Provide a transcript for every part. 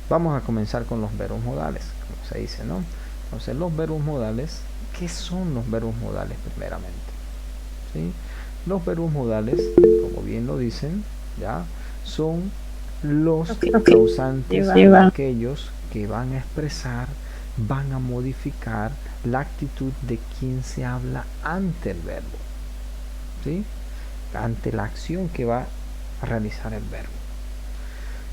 Vamos a comenzar con los verbos modales, como se dice, ¿no? Entonces, los verbos modales, ¿qué son los verbos modales primeramente? ¿Sí? Los verbos modales, como bien lo dicen, ¿ya? Son los causantes, aquellos que van a expresar, van a modificar la actitud de quien se habla ante el verbo, ¿sí? Ante la acción que va a realizar el verbo.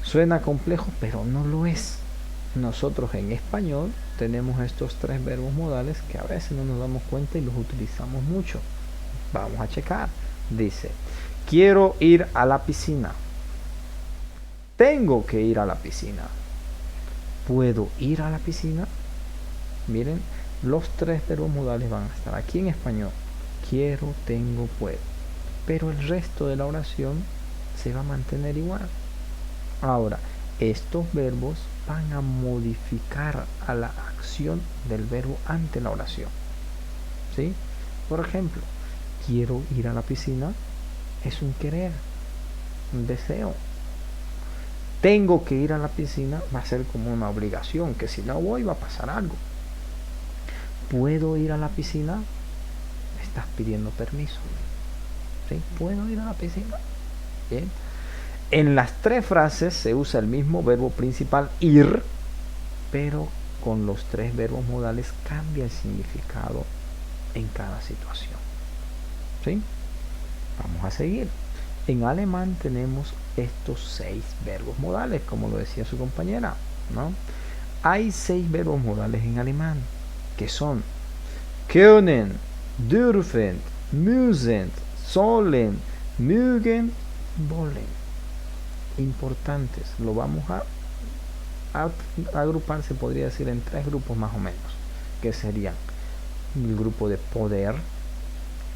Suena complejo, pero no lo es. Nosotros en español tenemos estos tres verbos modales que a veces no nos damos cuenta y los utilizamos mucho. Vamos a checar. Dice, quiero ir a la piscina. Tengo que ir a la piscina. ¿Puedo ir a la piscina? Miren, los tres verbos modales van a estar aquí en español. Quiero, tengo, puedo. Pero el resto de la oración se va a mantener igual. Ahora, estos verbos van a modificar a la acción del verbo ante la oración. ¿Sí? Por ejemplo, quiero ir a la piscina es un querer, un deseo. Tengo que ir a la piscina va a ser como una obligación, que si no voy va a pasar algo. ¿Puedo ir a la piscina? Estás pidiendo permiso. ¿Sí? ¿Puedo ir a la piscina? Bien. En las tres frases se usa el mismo verbo principal ir, pero con los tres verbos modales cambia el significado en cada situación. ¿Sí? Vamos a seguir. En alemán tenemos estos 6 verbos modales, como lo decía su compañera, ¿no? Hay 6 verbos modales en alemán, que son können, dürfen, müssen, sollen, mögen, wollen. Importantes, lo vamos a agrupar, se podría decir, en 3 grupos más o menos, que serían el grupo de poder,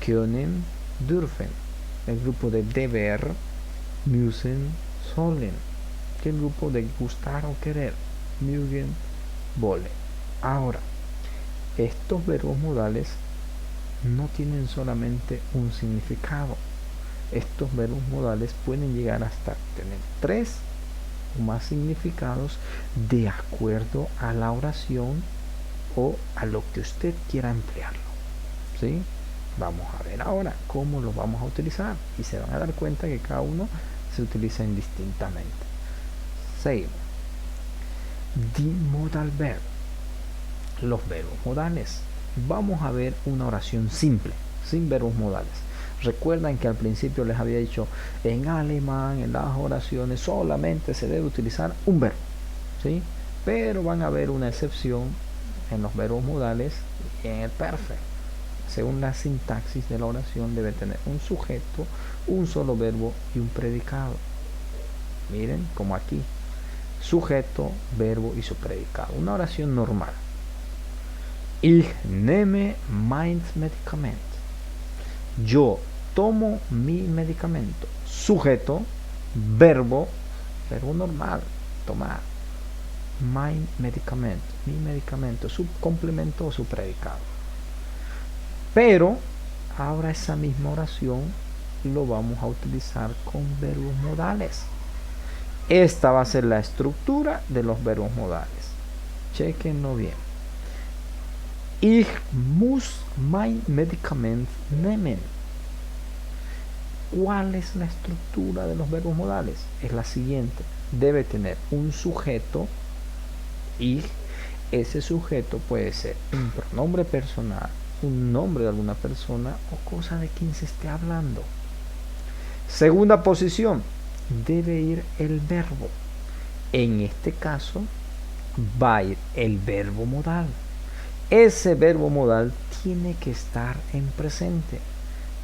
können, dürfen, el grupo de deber, müssen, sollen, que el grupo de gustar o querer, mögen, wollen. Ahora, estos verbos modales no tienen solamente un significado. Estos verbos modales pueden llegar hasta tener 3 o más significados de acuerdo a la oración o a lo que usted quiera emplearlo. ¿Sí? Vamos a ver ahora cómo lo vamos a utilizar y se van a dar cuenta que cada uno se utiliza indistintamente. Seguimos. Die modal verb. Los verbos modales. Vamos a ver una oración simple, sin verbos modales. Recuerdan que al principio les había dicho, en alemán, en las oraciones, solamente se debe utilizar un verbo, ¿sí? Pero van a haber una excepción en los verbos modales y en el perfecto. Según la sintaxis de la oración, debe tener un sujeto, un solo verbo y un predicado. Miren, como aquí. Sujeto, verbo y su predicado. Una oración normal. Ich nehme mein Medikament. Yo tomo mi medicamento. Sujeto, verbo, verbo normal, tomar. Mein Medikament, mi medicamento, su complemento o su predicado. Pero ahora esa misma oración lo vamos a utilizar con verbos modales. Esta va a ser la estructura de los verbos modales. Chequenlo bien. Ich muss mein Medikament nehmen. ¿Cuál es la estructura de los verbos modales? Es la siguiente. Debe tener un sujeto y ese sujeto puede ser un pronombre personal, un nombre de alguna persona o cosa de quien se esté hablando. Segunda posición, debe ir el verbo. En este caso va a ir el verbo modal. Ese verbo modal tiene que estar en presente.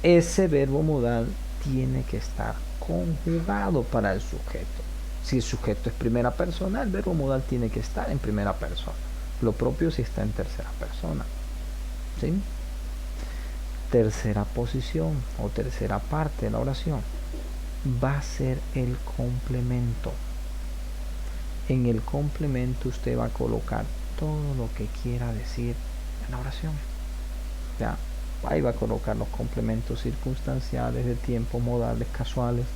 Ese verbo modal tiene que estar conjugado para el sujeto. Si el sujeto es primera persona, el verbo modal tiene que estar en primera persona. Lo propio si está en tercera persona. ¿Sí? Tercera posición o tercera parte de la oración va a ser el complemento. En el complemento usted va a colocar todo lo que quiera decir en la oración. ¿Ya? Ahí va a colocar los complementos circunstanciales, de tiempo, modales, casuales,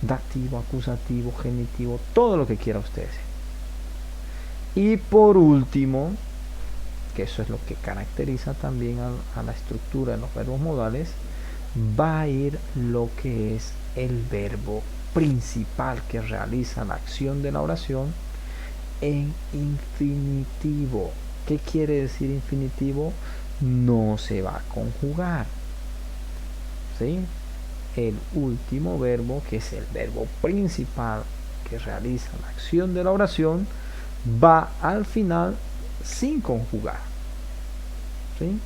dativo, acusativo, genitivo, todo lo que quiera usted decir. Y por último, que eso es lo que caracteriza también a la estructura de los verbos modales, va a ir lo que es el verbo principal que realiza la acción de la oración en infinitivo. ¿Qué quiere decir infinitivo? No se va a conjugar, ¿sí? El último verbo, que es el verbo principal que realiza la acción de la oración, va al final sin conjugar, ¿sí?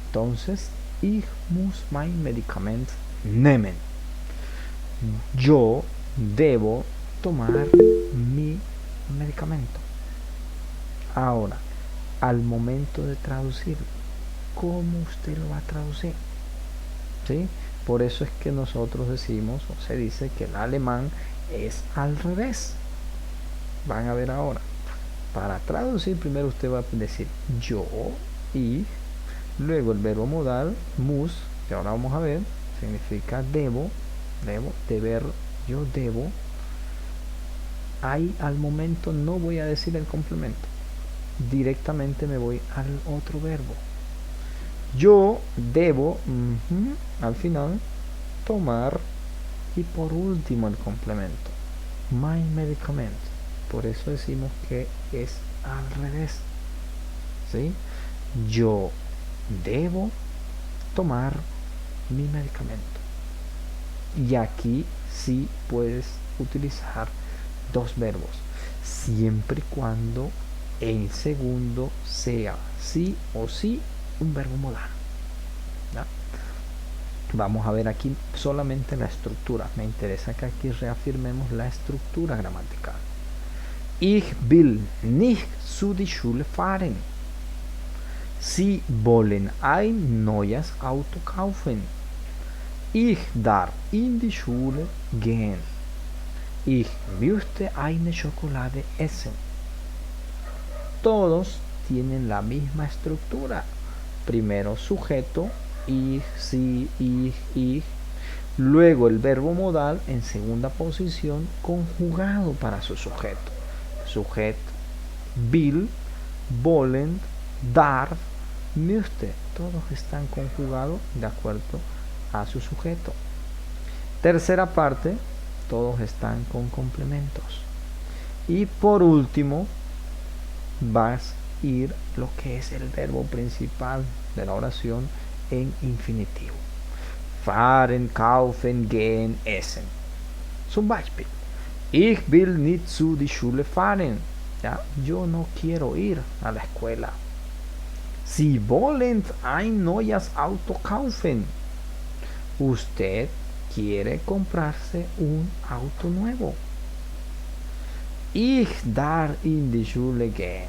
Entonces, ich muss mein Medikament nehmen. Yo debo tomar mi medicamento. Ahora, al momento de traducir, ¿cómo usted lo va a traducir? ¿Sí? Por eso es que nosotros decimos, o se dice, que el alemán es al revés. Van a ver ahora. Para traducir, primero usted va a decir yo, ich, luego el verbo modal, muss, que ahora vamos a ver, significa debo, deber, yo debo. Ahí al momento no voy a decir el complemento, directamente me voy al otro verbo. Yo debo, al final, tomar, y por último el complemento, my medicament. Por eso decimos que es al revés, ¿sí? Yo debo tomar mi medicamento. Y aquí sí puedes utilizar dos verbos, siempre y cuando el segundo sea sí o sí un verbo modal, ¿ya? Vamos a ver aquí solamente la estructura. Me interesa que aquí reafirmemos la estructura gramatical. Ich will nicht zu die Schule fahren. Sie wollen ein neues Auto kaufen. Ich darf in die Schule gehen. Ich möchte eine Schokolade essen. Todos tienen la misma estructura. Primero sujeto, ich, sie, ich. Luego el verbo modal en segunda posición conjugado para su sujeto. Sujeto, will, wollen, darf, möchte. Todos están conjugados de acuerdo a su sujeto. Tercera parte, todos están con complementos. Y por último, vas a ir lo que es el verbo principal de la oración en infinitivo. Fahren, kaufen, gehen, essen. Zum Beispiel, ich will nicht zu die Schule fahren. ¿Ya? Yo no quiero ir a la escuela. Sie wollen ein neues Auto kaufen. Usted quiere comprarse un auto nuevo. Ich darf in die Schule gehen.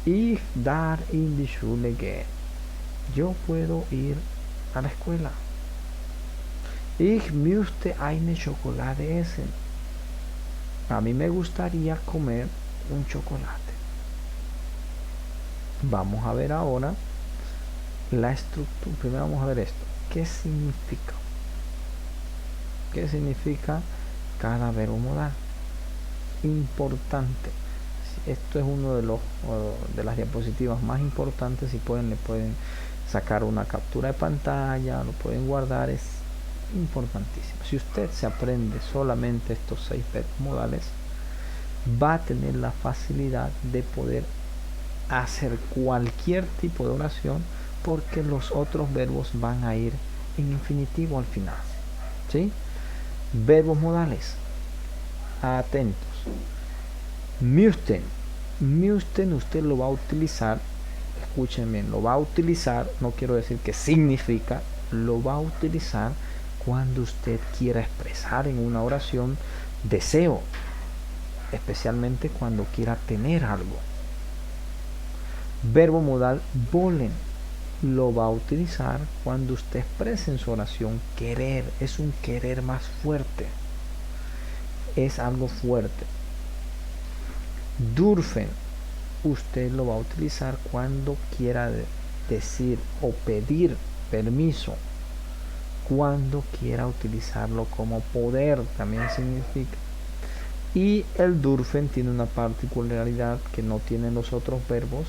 Ich darf in die Schule gehen. Yo puedo ir a la escuela. Ich möchte eine Schokolade essen. A mí me gustaría comer un chocolate. Vamos a ver ahora la estructura. Primero vamos a ver esto. ¿Qué significa? ¿Qué significa cada verbo modal? Importante. Esto es uno de las diapositivas más importantes. Si pueden, le pueden sacar una captura de pantalla, lo pueden guardar. Es importantísimo. Si usted se aprende solamente estos 6 verbos modales, va a tener la facilidad de poder hacer cualquier tipo de oración, porque los otros verbos van a ir en infinitivo al final, ¿sí? Verbos modales, atentos. Müssten. Müssten usted lo va a utilizar, escuchen bien, lo va a utilizar, no quiero decir que significa, lo va a utilizar cuando usted quiera expresar en una oración deseo, especialmente cuando quiera tener algo. Verbo modal wollen lo va a utilizar cuando usted exprese en su oración querer. Es un querer más fuerte, es algo fuerte. Dürfen usted lo va a utilizar cuando quiera decir o pedir permiso, cuando quiera utilizarlo como poder, también significa. Y el dürfen tiene una particularidad que no tienen los otros verbos.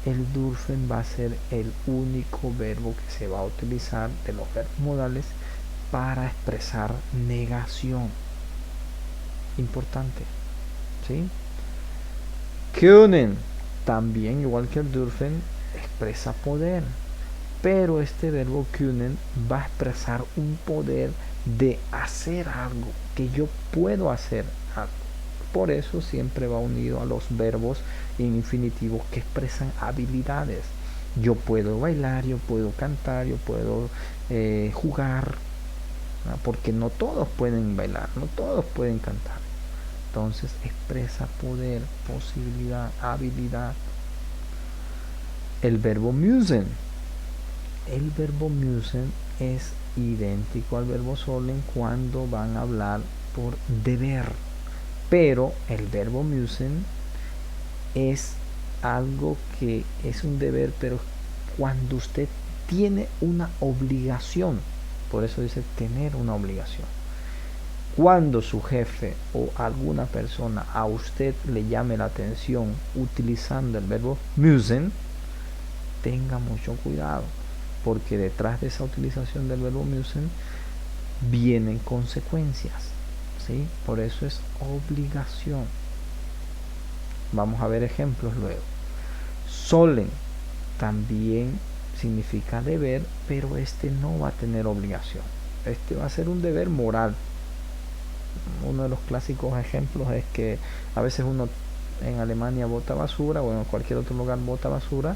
El dürfen va a ser el único verbo que se va a utilizar de los verbos modales para expresar negación. Importante, ¿sí? Können, también igual que el dürfen, expresa poder, pero este verbo können va a expresar un poder de hacer algo, que yo puedo hacer algo. Por eso siempre va unido a los verbos infinitivos que expresan habilidades. Yo puedo bailar, yo puedo cantar, yo puedo jugar, ¿no? Porque no todos pueden bailar, no todos pueden cantar. Entonces expresa poder, posibilidad, habilidad. El verbo müssen. El verbo müssen es idéntico al verbo sollen cuando van a hablar por deber. Pero el verbo müssen es algo que es un deber, pero cuando usted tiene una obligación. Por eso dice tener una obligación. Cuando su jefe o alguna persona a usted le llame la atención utilizando el verbo müssen, tenga mucho cuidado, porque detrás de esa utilización del verbo müssen vienen consecuencias, ¿sí? Por eso es obligación. Vamos a ver ejemplos luego. Sollen también significa deber, pero este no va a tener obligación. Este va a ser un deber moral. Uno de los clásicos ejemplos es que a veces uno en Alemania bota basura o en cualquier otro lugar bota basura,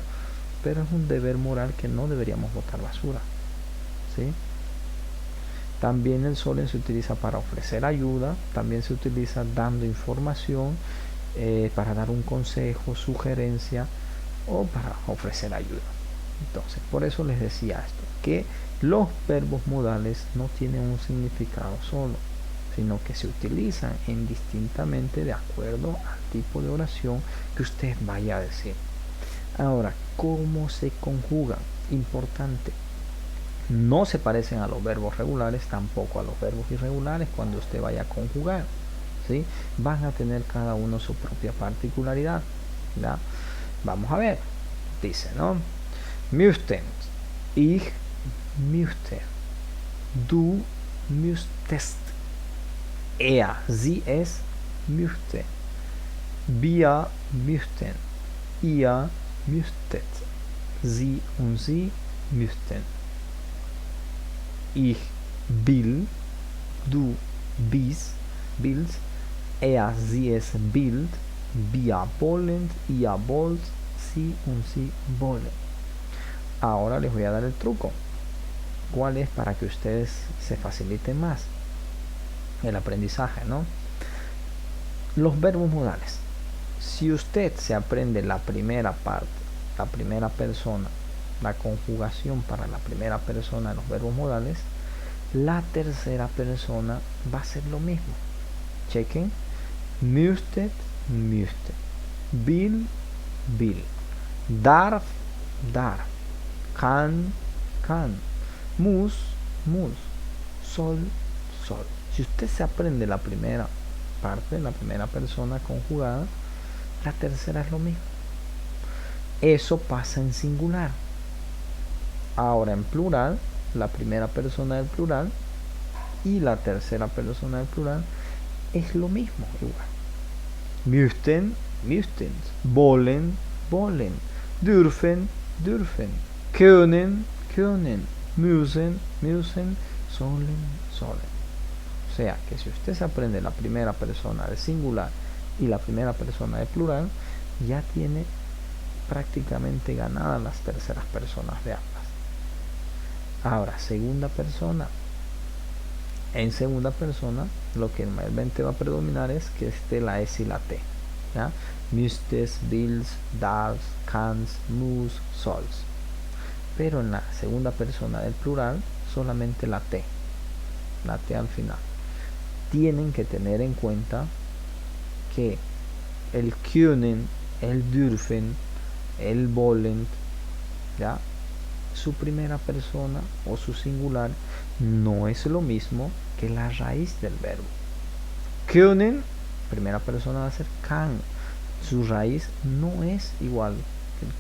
pero es un deber moral que no deberíamos botar basura, ¿sí? También el sollen se utiliza para ofrecer ayuda, también se utiliza dando información, para dar un consejo, sugerencia o para ofrecer ayuda. Entonces, por eso les decía esto, que los verbos modales no tienen un significado solo, sino que se utilizan indistintamente de acuerdo al tipo de oración que usted vaya a decir. Ahora, ¿cómo se conjugan? Importante. No se parecen a los verbos regulares, tampoco a los verbos irregulares cuando usted vaya a conjugar, ¿sí? Van a tener cada uno su propia particularidad, ¿ya? Vamos a ver. Dice, ¿no? Müssten, ich müsste, du müsstest, er, sie, es müsste, wir müssten, ihr müsstet, sie und sie müssten. Ich will, du willst, er, sie, es will, wir wollen, ihr wollt, sie und sie wollen. Ahora les voy a dar el truco. ¿Cuál es? Para que ustedes se faciliten más el aprendizaje, ¿no? Los verbos modales. Si usted se aprende la primera parte, la primera persona, la conjugación para la primera persona de los verbos modales, la tercera persona va a ser lo mismo. Chequen. Müsstet, müsste. Will, will. Darf, darf. Kann, kann. Muss, muss. Soll, soll. Si usted se aprende la primera parte, la primera persona conjugada, la tercera es lo mismo. Eso pasa en singular. Ahora en plural, la primera persona del plural y la tercera persona del plural es lo mismo, igual. Müssten, müssten. Wollen, wollen. Dürfen, dürfen. Können, können. Müssen, müssen. Sollen, sollen. O sea que si usted se aprende la primera persona del singular y la primera persona del plural, ya tiene prácticamente ganadas las terceras personas de ambas. Ahora, segunda persona. En segunda persona, lo que normalmente va a predominar es que esté la S y la T, ¿ya? Müsstest, willst, darfst, kannst, musst, sollst. Pero en la segunda persona del plural, solamente la T al final. Tienen que tener en cuenta que el können, el dürfen, el wollen, ¿ya? Su primera persona o su singular no es lo mismo que la raíz del verbo. Können primera persona va a ser kann. Su raíz no es igual que el